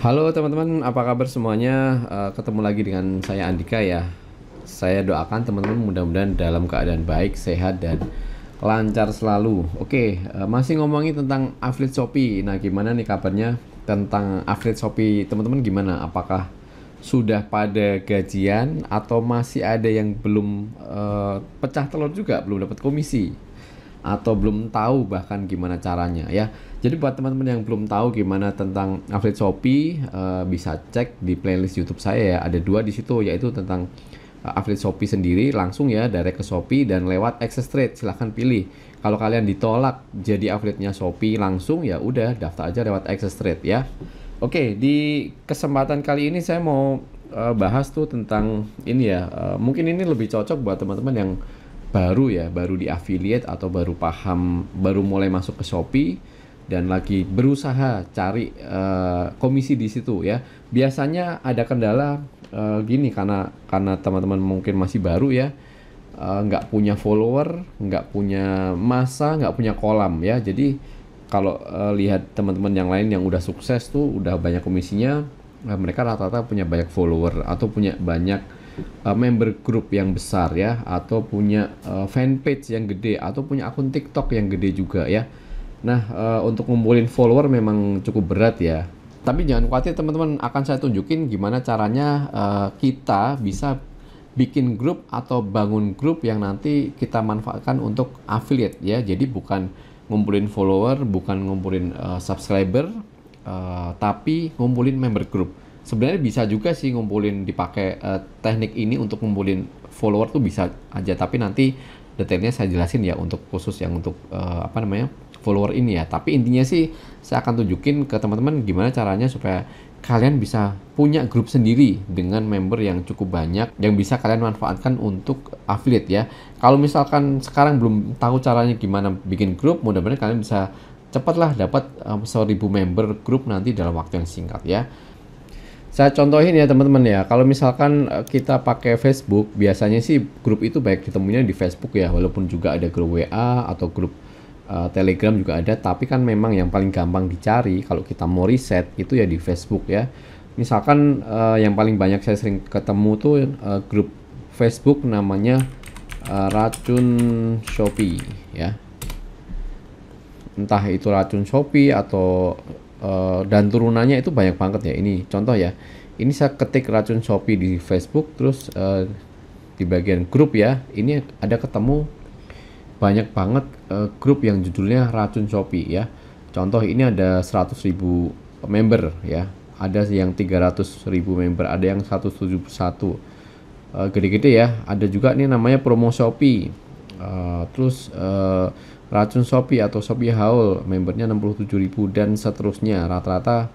Halo teman-teman, apa kabar semuanya? Ketemu lagi dengan saya Andika ya. Saya doakan teman-teman mudah-mudahan dalam keadaan baik, sehat dan lancar selalu. Oke, masih ngomongin tentang affiliate Shopee. Nah, gimana nih kabarnya tentang affiliate Shopee? Teman-teman gimana? Apakah sudah pada gajian atau masih ada yang belum pecah telur juga, belum dapat komisi? Atau belum tahu bahkan gimana caranya ya. Jadi buat teman-teman yang belum tahu gimana tentang affiliate Shopee, bisa cek di playlist YouTube saya ya. Ada dua di situ, yaitu tentang affiliate Shopee sendiri langsung ya, direct ke Shopee, dan lewat Access Trade. Silahkan pilih. Kalau kalian ditolak jadi affiliate-nya Shopee langsung, ya udah daftar aja lewat Access Trade ya. Oke, di kesempatan kali ini saya mau bahas tuh tentang ini ya. Mungkin ini lebih cocok buat teman-teman yang baru ya, baru di affiliate atau baru paham, baru mulai masuk ke Shopee dan lagi berusaha cari komisi di situ ya. Biasanya ada kendala gini, karena teman-teman mungkin masih baru ya, nggak punya follower, nggak punya masa, nggak punya kolam ya. Jadi kalau lihat teman-teman yang lain yang udah sukses tuh, udah banyak komisinya, mereka rata-rata punya banyak follower atau punya banyak member group yang besar ya, atau punya fanpage yang gede, atau punya akun TikTok yang gede juga ya. Nah, untuk ngumpulin follower memang cukup berat ya. Tapi jangan khawatir teman-teman, akan saya tunjukin gimana caranya kita bisa bikin grup atau bangun grup yang nanti kita manfaatkan untuk affiliate ya. Jadi bukan ngumpulin follower, bukan ngumpulin subscriber, tapi ngumpulin member group. Sebenarnya bisa juga sih ngumpulin, dipakai teknik ini untuk ngumpulin follower tuh bisa aja, tapi nanti detailnya saya jelasin ya, untuk khusus yang untuk follower ini ya. Tapi intinya sih saya akan tunjukin ke teman-teman gimana caranya supaya kalian bisa punya grup sendiri dengan member yang cukup banyak, yang bisa kalian manfaatkan untuk affiliate ya. Kalau misalkan sekarang belum tahu caranya gimana bikin grup, mudah-mudahan kalian bisa cepatlah dapat 1000 member grup nanti dalam waktu yang singkat ya. Saya contohin ya teman-teman ya. Kalau misalkan kita pakai Facebook, biasanya sih grup itu baik ditemunya di Facebook ya, walaupun juga ada grup WA atau grup Telegram juga ada, tapi kan memang yang paling gampang dicari kalau kita mau riset itu ya di Facebook ya. Misalkan yang paling banyak saya sering ketemu tuh grup Facebook namanya Racun Shopee ya. Entah itu Racun Shopee atau dan turunannya itu banyak banget ya. Ini contoh ya, ini saya ketik Racun Shopee di Facebook, terus di bagian grup ya, ini ada ketemu banyak banget grup yang judulnya Racun Shopee ya. Contoh, ini ada 100.000 member ya, ada yang 300.000 member, ada yang 171, gede-gede ya. Ada juga nih namanya Promo Shopee, terus Racun Shopee atau Shopee Haul, membernya 67.000 dan seterusnya. Rata-rata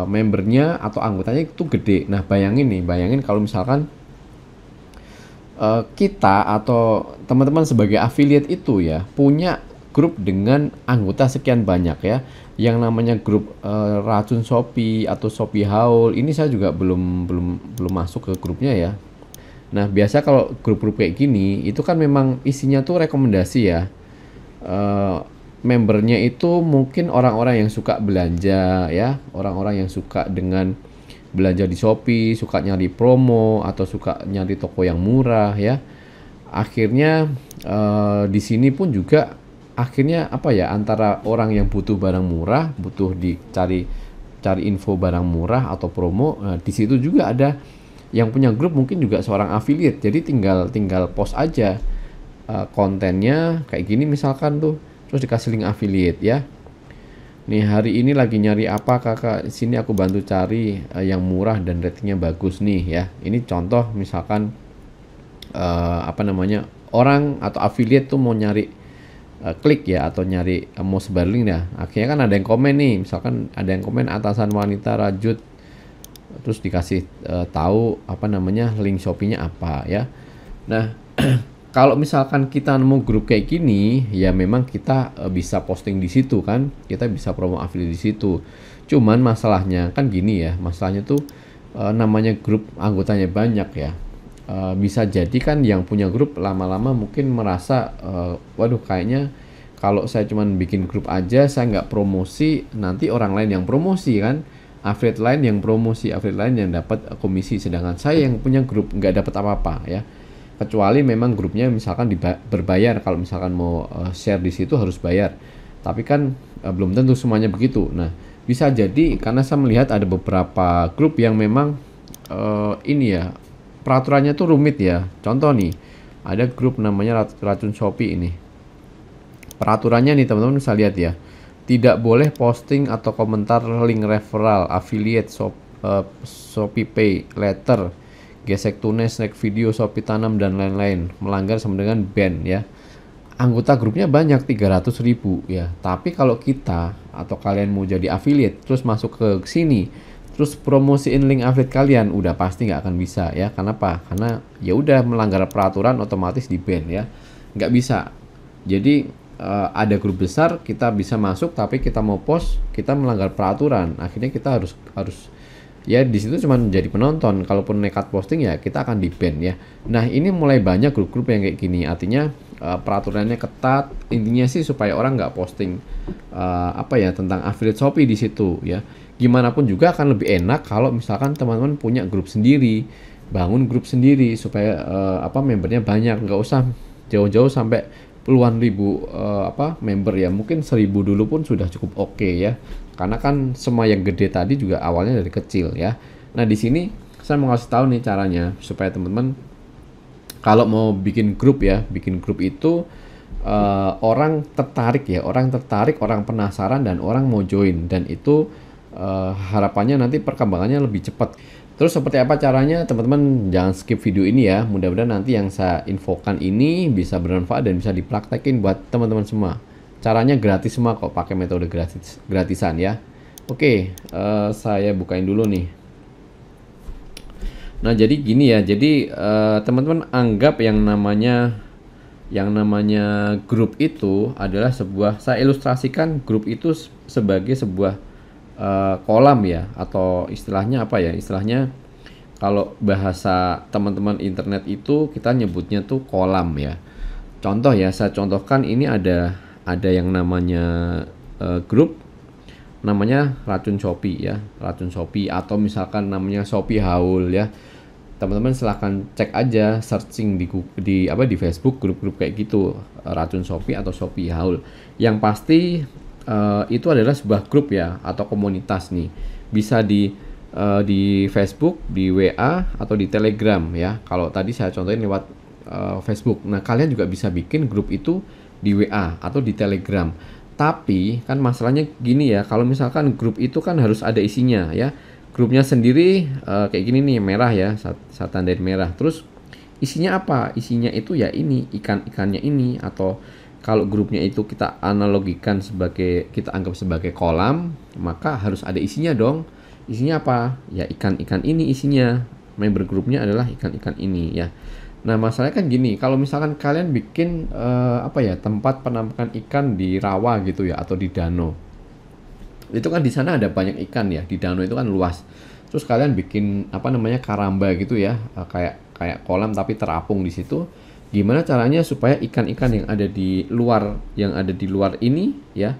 membernya atau anggotanya itu gede. Nah, bayangin kalau misalkan kita atau teman-teman sebagai affiliate itu ya punya grup dengan anggota sekian banyak ya. Yang namanya grup Racun Shopee atau Shopee Haul ini saya juga belum masuk ke grupnya ya. Nah, biasa kalau grup-grup kayak gini itu kan memang isinya tuh rekomendasi ya. Membernya itu mungkin orang-orang yang suka belanja ya, orang-orang yang suka dengan belanja di Shopee, suka nyari promo atau suka nyari toko yang murah ya. Akhirnya di sini pun juga akhirnya apa ya, antara orang yang butuh barang murah, butuh cari info barang murah atau promo, di situ juga ada yang punya grup mungkin juga seorang affiliate. Jadi tinggal post aja kontennya kayak gini misalkan tuh, terus dikasih link affiliate ya. Nih, hari ini lagi nyari apa kakak, sini aku bantu cari yang murah dan ratingnya bagus nih ya. Ini contoh misalkan orang atau affiliate tuh mau nyari klik ya, atau nyari mau sebar link ya. Akhirnya kan ada yang komen nih, misalkan ada yang komen atasan wanita rajut, terus dikasih tahu link Shopee-nya apa ya. Nah, kalau misalkan kita nemu grup kayak gini, ya memang kita bisa posting di situ kan, kita bisa promo affiliate di situ. Cuman masalahnya kan gini ya, masalahnya tuh namanya grup anggotanya banyak ya. Bisa jadi kan yang punya grup lama-lama mungkin merasa, waduh kayaknya kalau saya cuman bikin grup aja, saya nggak promosi, nanti orang lain yang promosi kan. affiliate lain yang promosi, affiliate lain yang dapat komisi, sedangkan saya yang punya grup nggak dapat apa-apa ya, kecuali memang grupnya misalkan berbayar. Kalau misalkan mau share di situ harus bayar, tapi kan belum tentu semuanya begitu. Nah, bisa jadi karena saya melihat ada beberapa grup yang memang ini ya, peraturannya tuh rumit ya. Contoh nih, ada grup namanya Racun Shopee ini. Peraturannya nih teman-teman bisa lihat ya. Tidak boleh posting atau komentar link referral, affiliate, Shopee Pay, letter, gesek tunai, snack video, Shopee Tanam, dan lain-lain. Melanggar sama dengan ban ya. Anggota grupnya banyak, 300.000 ya. Tapi kalau kita atau kalian mau jadi affiliate, terus masuk ke sini, terus promosiin link affiliate kalian, udah pasti nggak akan bisa ya. Kenapa? Karena ya udah melanggar peraturan, otomatis di ban ya. Nggak bisa. Jadi ada grup besar kita bisa masuk, tapi kita mau post kita melanggar peraturan, akhirnya kita harus ya di situ cuma jadi penonton. Kalaupun nekat posting ya kita akan di ban ya. Nah, ini mulai banyak grup-grup yang kayak gini, artinya peraturannya ketat. Intinya sih supaya orang nggak posting apa ya tentang affiliate Shopee di situ ya. Gimana pun juga akan lebih enak kalau misalkan teman-teman punya grup sendiri, bangun grup sendiri supaya membernya banyak, nggak usah jauh-jauh sampai puluhan ribu member ya. Mungkin 1.000 dulu pun sudah cukup oke ya, karena kan semua yang gede tadi juga awalnya dari kecil ya. Nah, di sini saya mau kasih tahu nih caranya supaya teman-teman kalau mau bikin grup ya, bikin grup itu orang tertarik ya, orang penasaran, dan orang mau join, dan itu harapannya nanti perkembangannya lebih cepat. Terus seperti apa caranya? Teman-teman jangan skip video ini ya. Mudah-mudahan nanti yang saya infokan ini bisa bermanfaat dan bisa dipraktekin buat teman-teman semua. Caranya gratis semua kok, pakai metode gratisan ya. Oke, saya bukain dulu nih. Nah, jadi gini ya. Jadi teman-teman anggap yang namanya grup itu adalah sebuah, saya ilustrasikan grup itu sebagai sebuah kolam ya, atau istilahnya apa ya, istilahnya kalau bahasa teman-teman internet itu kita nyebutnya tuh kolam ya. Contoh ya, saya contohkan ini ada yang namanya grup namanya Racun Shopee ya, Racun Shopee, atau misalkan namanya Shopee Haul ya. Teman-teman silahkan cek aja, searching di Facebook grup-grup kayak gitu, Racun Shopee atau Shopee Haul. Yang pasti itu adalah sebuah grup ya, atau komunitas nih. Bisa di Facebook, di WA, atau di Telegram ya. Kalau tadi saya contohin lewat Facebook. Nah, kalian juga bisa bikin grup itu di WA atau di Telegram. Tapi kan masalahnya gini ya, kalau misalkan grup itu kan harus ada isinya ya. Grupnya sendiri kayak gini nih, merah ya, saya tandain merah. Terus isinya apa? Isinya itu ya ini, ikan-ikannya ini. Atau kalau grupnya itu kita analogikan sebagai, kita anggap sebagai kolam, maka harus ada isinya dong. Isinya apa? Ya ikan-ikan ini isinya. Member grupnya adalah ikan-ikan ini ya. Nah, masalahnya kan gini, kalau misalkan kalian bikin tempat penampungan ikan di rawa gitu ya, atau di danau. Itu kan di sana ada banyak ikan ya, di danau itu kan luas. Terus kalian bikin karamba gitu ya, kayak kolam tapi terapung di situ. Gimana caranya supaya ikan-ikan yang ada di luar ini ya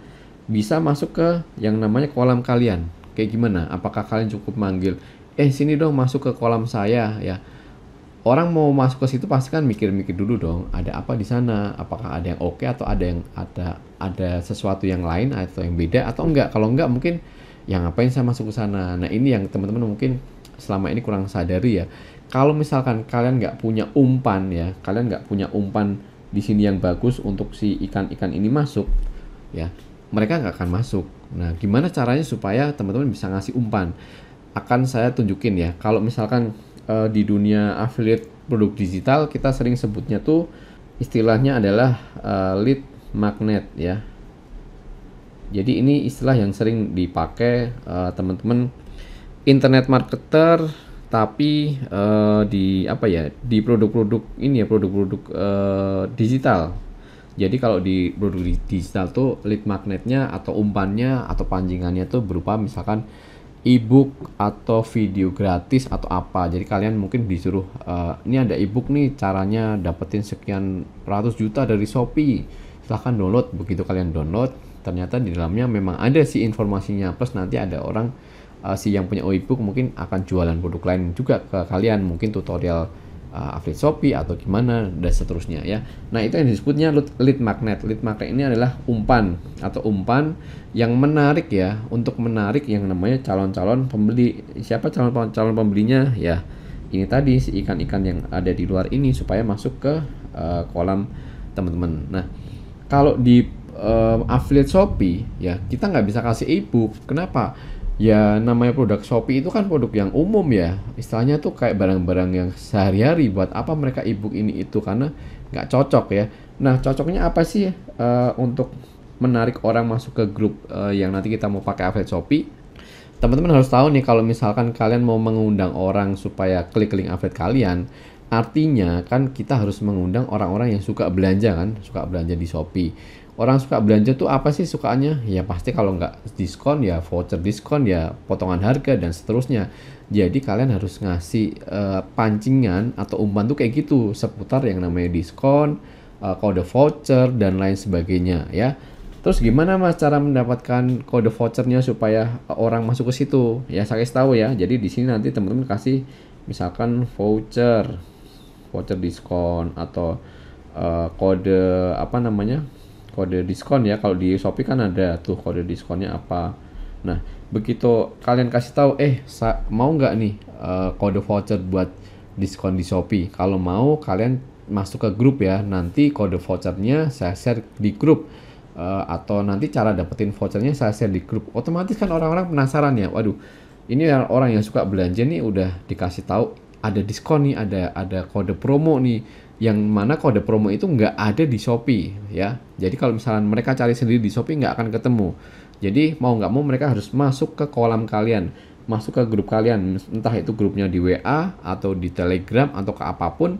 bisa masuk ke yang namanya kolam kalian? Kayak gimana? Apakah kalian cukup manggil, sini dong masuk ke kolam saya ya? Orang mau masuk ke situ pasti kan mikir-mikir dulu dong, ada apa di sana? Apakah ada yang oke, atau ada sesuatu yang lain atau yang beda atau enggak? Kalau enggak mungkin yang ngapain saya masuk ke sana? Nah, ini yang teman-teman mungkin selama ini kurang sadari ya. Kalau misalkan kalian nggak punya umpan ya, kalian nggak punya umpan di sini yang bagus untuk si ikan-ikan ini masuk ya, mereka nggak akan masuk. Nah, gimana caranya supaya teman-teman bisa ngasih umpan? Akan saya tunjukin ya. Kalau misalkan di dunia affiliate produk digital, kita sering sebutnya tuh istilahnya adalah lead magnet ya. Jadi ini istilah yang sering dipakai teman-teman internet marketer, tapi di produk-produk ini ya, produk-produk digital. Jadi kalau di produk digital tuh lead magnetnya atau umpannya atau pancingannya tuh berupa misalkan ebook atau video gratis atau apa. Jadi kalian mungkin disuruh ini ada ebook nih, caranya dapetin sekian ratus juta dari Shopee, silahkan download. Begitu kalian download, ternyata di dalamnya memang ada sih informasinya, plus nanti ada orang si yang punya ebook mungkin akan jualan produk lain juga ke kalian, mungkin tutorial affiliate Shopee atau gimana dan seterusnya ya. Nah, itu yang disebutnya lead magnet. Lead magnet ini adalah umpan atau umpan yang menarik ya, untuk menarik yang namanya calon-calon pembeli. Siapa calon pembelinya? Ya, ini tadi si ikan-ikan yang ada di luar ini supaya masuk ke kolam teman-teman. Nah, kalau di affiliate Shopee ya, kita nggak bisa kasih ebook. Kenapa? Ya namanya produk Shopee itu kan produk yang umum ya, istilahnya tuh kayak barang-barang yang sehari-hari. Buat apa mereka ebook ini itu, karena nggak cocok ya. Nah, cocoknya apa sih untuk menarik orang masuk ke grup yang nanti kita mau pakai affiliate Shopee? Teman-teman harus tahu nih, kalau misalkan kalian mau mengundang orang supaya klik link affiliate kalian, artinya kan kita harus mengundang orang-orang yang suka belanja kan, suka belanja di Shopee. Orang suka belanja tuh apa sih sukanya? Ya pasti kalau nggak diskon ya voucher diskon, ya potongan harga dan seterusnya. Jadi kalian harus ngasih pancingan atau umpan tuh kayak gitu, seputar yang namanya diskon, kode voucher dan lain sebagainya ya. Terus gimana Mas cara mendapatkan kode vouchernya supaya orang masuk ke situ? Ya saya kasih tahu ya. Jadi di sini nanti teman-teman kasih misalkan voucher diskon atau kode apa namanya? Kode diskon ya. Kalau di Shopee kan ada tuh kode diskonnya apa. Nah, begitu kalian kasih tahu mau nggak nih kode voucher buat diskon di Shopee? Kalau mau, kalian masuk ke grup ya. Nanti kode vouchernya saya share di grup. Atau nanti cara dapetin vouchernya saya share di grup. Otomatis kan orang-orang penasaran ya. Waduh, ini orang yang suka belanja nih udah dikasih tahu ada diskon nih, ada kode promo nih, yang mana kode promo itu nggak ada di Shopee ya. Jadi kalau misalnya mereka cari sendiri di Shopee nggak akan ketemu. Jadi mau nggak mau mereka harus masuk ke kolam kalian, masuk ke grup kalian, entah itu grupnya di WA atau di Telegram atau ke apapun,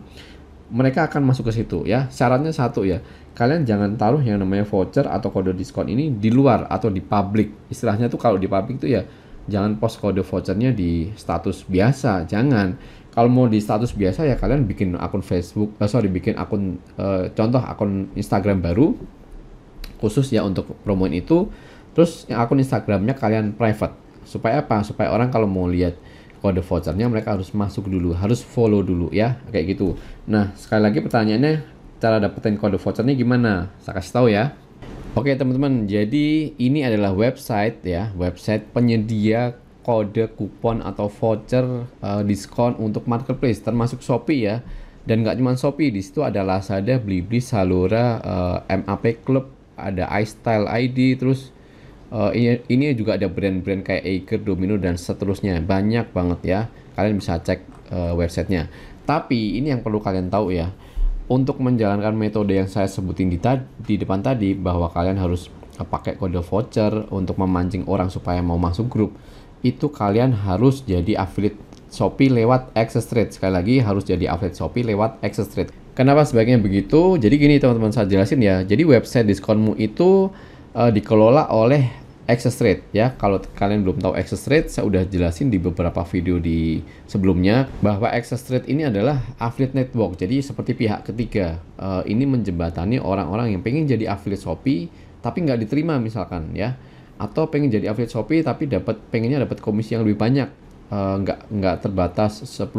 mereka akan masuk ke situ ya. Syaratnya satu ya, kalian jangan taruh yang namanya voucher atau kode diskon ini di luar atau di publik. Istilahnya tuh kalau di publik tuh ya, jangan post kode vouchernya di status biasa, jangan. Kalau mau di status biasa ya kalian bikin akun Facebook, bikin akun contoh akun Instagram baru khusus ya untuk promoin itu. Terus akun Instagramnya kalian private. Supaya apa? Supaya orang kalau mau lihat kode vouchernya mereka harus masuk dulu, harus follow dulu ya, kayak gitu. Nah, sekali lagi pertanyaannya, cara dapetin kode vouchernya gimana? Saya kasih tahu ya. Oke teman-teman, jadi ini adalah website ya, website penyedia kode kupon atau voucher diskon untuk marketplace termasuk Shopee ya. Dan nggak cuma Shopee, di situ ada Lazada, Blibli, Zalora, MAP Club, ada iStyle ID, terus ini juga ada brand-brand kayak Eiger, Domino dan seterusnya. Banyak banget ya. Kalian bisa cek websitenya. Tapi ini yang perlu kalian tahu ya. Untuk menjalankan metode yang saya sebutin di depan tadi, bahwa kalian harus pakai kode voucher untuk memancing orang supaya mau masuk grup, itu kalian harus jadi affiliate Shopee lewat Access Trade. Sekali lagi, harus jadi affiliate Shopee lewat Access Trade. Kenapa sebaiknya begitu? Jadi gini teman-teman, saya jelasin ya. Jadi website diskonmu itu dikelola oleh Access Trade ya. Kalau kalian belum tahu Access Trade, saya udah jelasin di beberapa video di sebelumnya bahwa Access Trade ini adalah affiliate network. Jadi seperti pihak ketiga. Ini menjembatani orang-orang yang pengen jadi affiliate Shopee tapi nggak diterima misalkan ya, atau pengen jadi affiliate Shopee tapi pengennya dapat komisi yang lebih banyak, nggak terbatas 10.000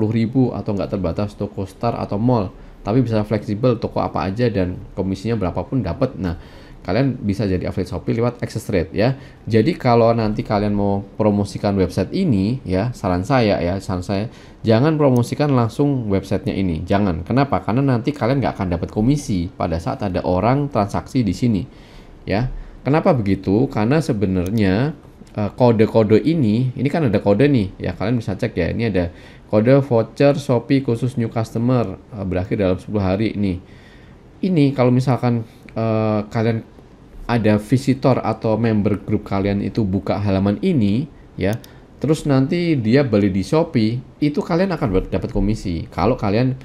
atau nggak terbatas toko Star atau mall, tapi bisa fleksibel toko apa aja dan komisinya berapapun dapat. Nah, kalian bisa jadi affiliate Shopee lewat Access Trade ya. Jadi kalau nanti kalian mau promosikan website ini ya, saran saya jangan promosikan langsung websitenya ini, jangan. Kenapa? Karena nanti kalian nggak akan dapat komisi pada saat ada orang transaksi di sini ya. Kenapa begitu? Karena sebenarnya kode-kode ini kan ada kode nih ya, kalian bisa cek ya. Ini ada kode voucher Shopee khusus new customer berakhir dalam 10 hari nih. Ini kalau misalkan kalian ada visitor atau member grup kalian itu buka halaman ini ya, terus nanti dia beli di Shopee, itu kalian akan dapat komisi kalau kalian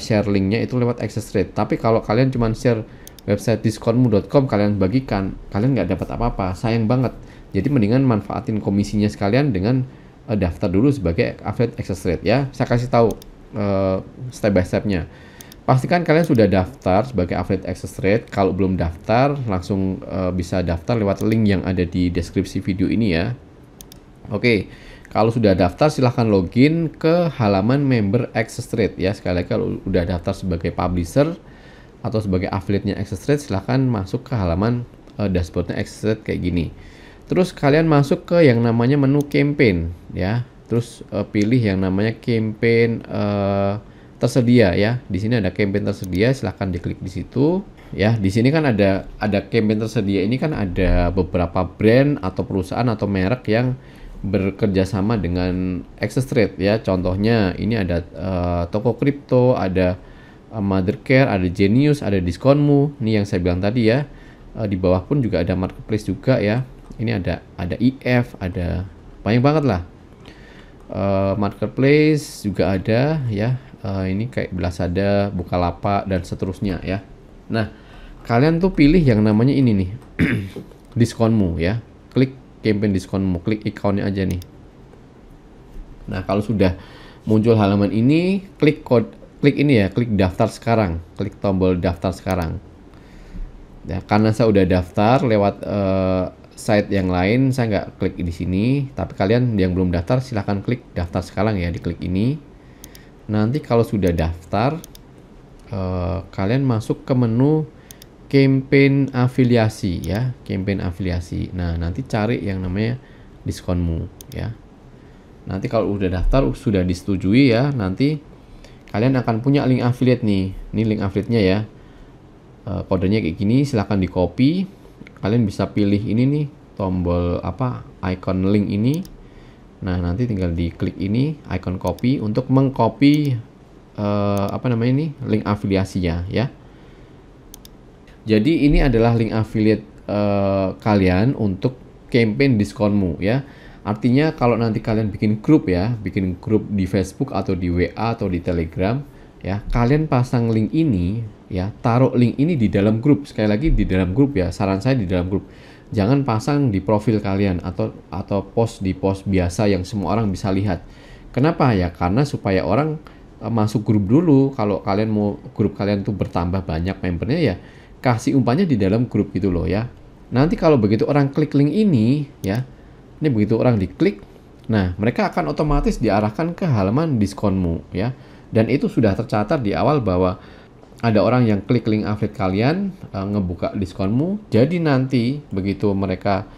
share linknya itu lewat Access Trade. Tapi kalau kalian cuma share website diskonmu.com kalian bagikan, kalian nggak dapat apa-apa, sayang banget. Jadi mendingan manfaatin komisinya sekalian dengan daftar dulu sebagai affiliate Access Trade ya. Saya kasih tahu step by stepnya. Pastikan kalian sudah daftar sebagai affiliate Access Trade. Kalau belum daftar, langsung bisa daftar lewat link yang ada di deskripsi video ini ya. Oke, kalau sudah daftar silahkan login ke halaman member Access Trade ya. Sekali lagi kalau udah daftar sebagai publisher atau sebagai affiliate-nya Access Trade, silahkan masuk ke halaman dashboard-nya Access Trade kayak gini. Terus kalian masuk ke yang namanya menu campaign ya. Terus pilih yang namanya campaign tersedia ya. Di sini ada campaign tersedia, silahkan diklik di situ. Ya, di sini kan ada campaign tersedia ini kan ada beberapa brand atau perusahaan atau merek yang bekerja sama dengan Access Trade ya. Contohnya ini ada toko kripto, ada Mothercare, ada Genius, ada Diskonmu. Ini yang saya bilang tadi ya. Di bawah pun juga ada marketplace juga ya. Ini ada IF, ada banyak banget lah. Marketplace juga ada ya. Ini kayak Lazada, Bukalapak dan seterusnya ya. Nah, kalian tuh pilih yang namanya ini nih. Diskonmu ya. Klik campaign diskonmu, klik account-nya aja nih. Nah, kalau sudah muncul halaman ini, klik ini ya, klik daftar sekarang, klik tombol daftar sekarang. Ya, karena saya udah daftar lewat site yang lain, saya nggak klik di sini. Tapi kalian yang belum daftar, silahkan klik daftar sekarang ya, diklik ini. Nanti kalau sudah daftar, kalian masuk ke menu campaign afiliasi ya, campaign afiliasi. Nah, nanti cari yang namanya diskonmu ya. Nanti kalau udah daftar sudah disetujui ya, nanti kalian akan punya link affiliate nih. Ini link affiliate-nya ya. Kodenya kayak gini, silahkan di copy. Kalian bisa pilih ini nih, tombol icon link ini. Nah, nanti tinggal diklik ini icon copy untuk mengcopy link afiliasinya ya. Jadi ini adalah link affiliate kalian untuk campaign diskonmu ya. Artinya kalau nanti kalian bikin grup ya, bikin grup di Facebook atau di WA atau di Telegram ya, kalian pasang link ini ya, taruh link ini di dalam grup. Sekali lagi di dalam grup ya, saran saya di dalam grup. Jangan pasang di profil kalian atau post di post biasa yang semua orang bisa lihat. Kenapa ya? Karena supaya orang masuk grup dulu. Kalau kalian mau grup kalian tuh bertambah banyak membernya ya, kasih umpannya di dalam grup gitu loh ya. Nanti kalau begitu orang klik link ini ya, ini begitu orang diklik, nah mereka akan otomatis diarahkan ke halaman diskonmu ya. Dan itu sudah tercatat di awal bahwa ada orang yang klik link affiliate kalian, ngebuka diskonmu. Jadi nanti begitu mereka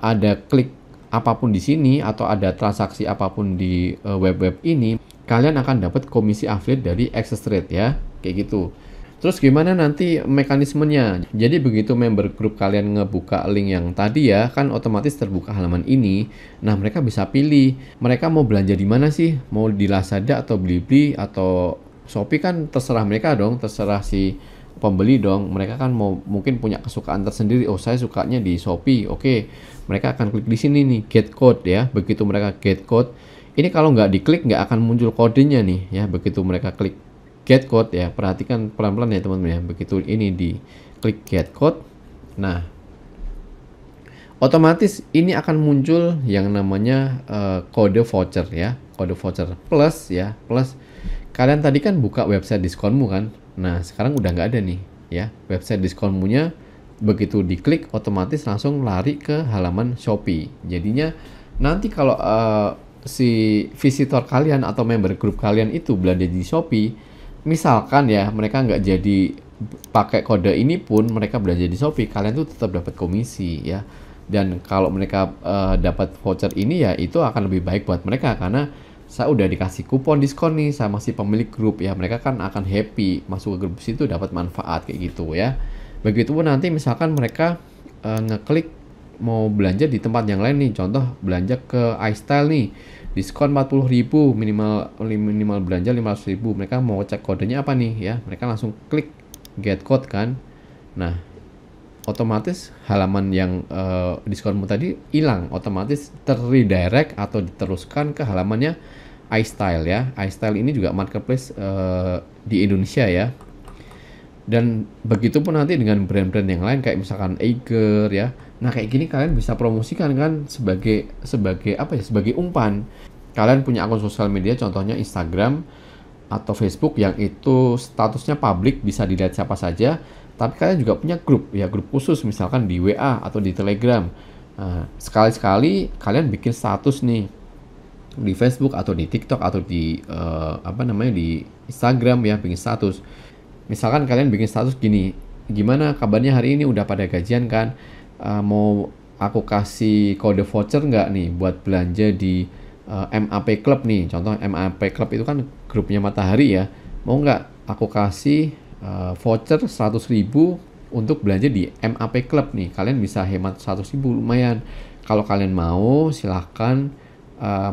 ada klik apapun di sini atau ada transaksi apapun di web-web ini, kalian akan dapat komisi affiliate dari Access Trade ya, kayak gitu. Terus gimana nanti mekanismenya? Jadi begitu member grup kalian ngebuka link yang tadi ya, kan otomatis terbuka halaman ini. Nah, mereka bisa pilih, mereka mau belanja di mana sih? Mau di Lazada atau Blibli atau Shopee, kan terserah mereka dong, terserah si pembeli dong. Mereka kan mau mungkin punya kesukaan tersendiri. Oh, saya sukanya di Shopee. Oke, mereka akan klik di sini nih, get code ya. Begitu mereka get code, ini kalau nggak diklik nggak akan muncul kodenya nih ya. Begitu mereka klik get code ya, perhatikan pelan-pelan ya teman-teman ya. Begitu ini di klik get code, nah otomatis ini akan muncul yang namanya kode voucher ya, kode voucher plus ya, plus kalian tadi kan buka website diskonmu kan. Nah, sekarang udah nggak ada nih ya, website diskonmunya. Begitu diklik otomatis langsung lari ke halaman Shopee. Jadinya nanti kalau si visitor kalian atau member grup kalian itu belanja di Shopee, misalkan ya mereka nggak jadi pakai kode ini pun mereka belanja di Shopee, kalian tuh tetap dapat komisi ya. Dan kalau mereka dapat voucher ini ya, itu akan lebih baik buat mereka karena saya udah dikasih kupon diskon nih, saya masih pemilik grup ya, mereka kan akan happy masuk ke grup situ dapat manfaat kayak gitu ya. Begitupun nanti misalkan mereka ngeklik mau belanja di tempat yang lain nih, contoh belanja ke iStyle nih, diskon 40.000, minimal belanja 500.000, mereka mau cek kodenya apa nih ya, mereka langsung klik get code kan. Nah, otomatis halaman yang diskonmu tadi hilang, otomatis terredirect atau diteruskan ke halamannya iStyle ya. iStyle ini juga marketplace di Indonesia ya. Dan begitu pun nanti dengan brand-brand yang lain kayak misalkan Eiger ya. Nah, kayak gini kalian bisa promosikan kan sebagai apa ya? Sebagai umpan. Kalian punya akun sosial media contohnya Instagram atau Facebook yang itu statusnya publik, bisa dilihat siapa saja. Tapi kalian juga punya grup ya, grup khusus misalkan di WA atau di Telegram. Sekali-sekali kalian bikin status nih di Facebook atau di TikTok atau di di Instagram ya, bikin status. Misalkan kalian bikin status gini, gimana kabarnya hari ini, udah pada gajian kan? Mau aku kasih kode voucher nggak nih buat belanja di MAP Club nih. Contoh MAP Club itu kan grupnya Matahari ya. Mau nggak aku kasih voucher 100.000 untuk belanja di MAP Club nih. Kalian bisa hemat 100.000 lumayan. Kalau kalian mau silahkan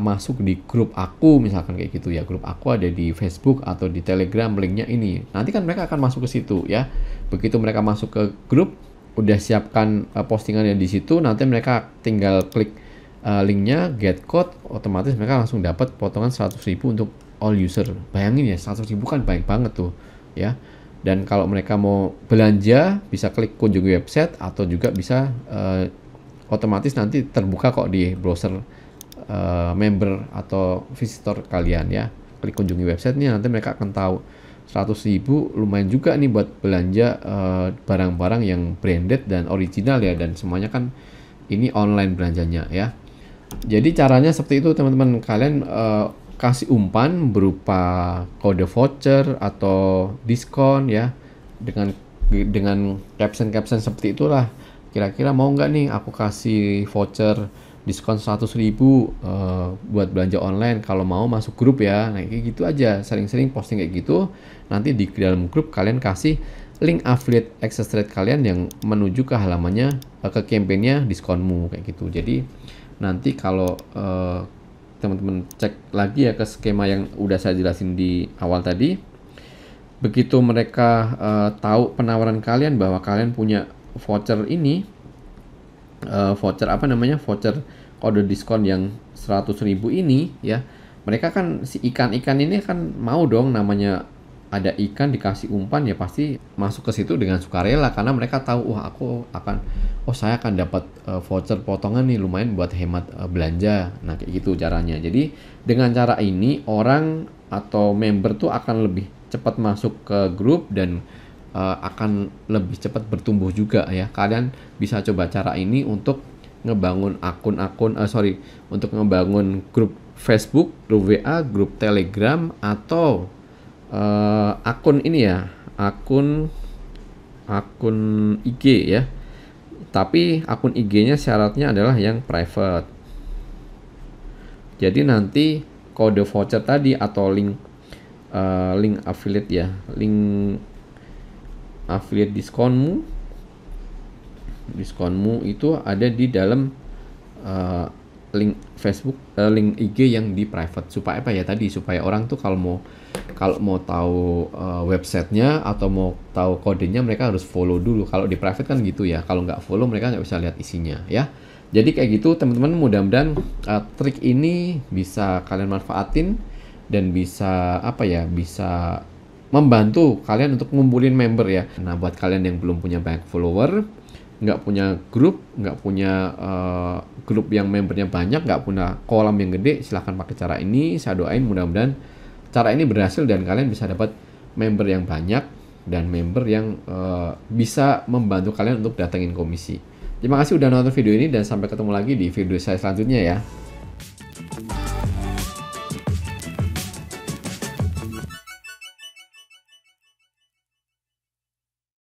masuk di grup aku, misalkan kayak gitu ya. Grup aku ada di Facebook atau di Telegram, linknya ini. Nanti kan mereka akan masuk ke situ ya. Begitu mereka masuk ke grup, udah siapkan postingannya di situ, nanti mereka tinggal klik linknya, get code, otomatis mereka langsung dapat potongan 100.000 untuk all user. Bayangin ya, 100.000 kan banyak banget tuh ya. Dan kalau mereka mau belanja, bisa klik kunjungi website atau juga bisa otomatis nanti terbuka kok di browser member atau visitor kalian ya. Klik kunjungi website nih, nanti mereka akan tahu 100.000 lumayan juga nih buat belanja barang-barang yang branded dan original ya, dan semuanya kan ini online belanjanya ya. Jadi caranya seperti itu teman-teman, kalian kasih umpan berupa kode voucher atau diskon ya, dengan caption seperti itulah. Kira-kira mau nggak nih aku kasih voucher diskon 100.000 buat belanja online, kalau mau masuk grup ya. Nah kayak gitu aja, sering-sering posting kayak gitu. Nanti di dalam grup kalian kasih link affiliate access rate kalian yang menuju ke halamannya, ke campaignnya diskonmu kayak gitu. Jadi nanti kalau teman-teman cek lagi ya ke skema yang udah saya jelasin di awal tadi, begitu mereka tahu penawaran kalian bahwa kalian punya voucher ini, voucher kode diskon yang 100.000 ini ya, mereka kan si ikan-ikan ini kan mau dong, namanya ada ikan dikasih umpan ya pasti masuk ke situ dengan sukarela, karena mereka tahu saya akan dapat voucher potongan nih lumayan buat hemat belanja. Nah kayak gitu caranya. Jadi dengan cara ini orang atau member tuh akan lebih cepat masuk ke grup dan akan lebih cepat bertumbuh juga ya. Kalian bisa coba cara ini untuk ngebangun untuk ngebangun grup Facebook, grup WA, grup Telegram, atau akun ini ya, akun IG ya. Tapi akun IG-nya syaratnya adalah yang private. Jadi nanti kode voucher tadi atau link affiliate ya, link affiliate diskonmu itu ada di dalam link Facebook, link IG yang di private. Supaya apa ya tadi, supaya orang tuh kalau mau tahu websitenya atau mau tahu kodenya, mereka harus follow dulu. Kalau di private kan gitu ya, kalau nggak follow mereka nggak bisa lihat isinya ya. Jadi kayak gitu teman-teman, mudah-mudahan trik ini bisa kalian manfaatin dan bisa bisa membantu kalian untuk ngumpulin member ya. Nah buat kalian yang belum punya banyak follower, nggak punya grup, nggak punya grup yang membernya banyak, nggak punya kolam yang gede, silahkan pakai cara ini. Saya doain mudah-mudahan cara ini berhasil dan kalian bisa dapat member yang banyak dan member yang bisa membantu kalian untuk datengin komisi. Terima kasih udah nonton video ini dan sampai ketemu lagi di video saya selanjutnya ya.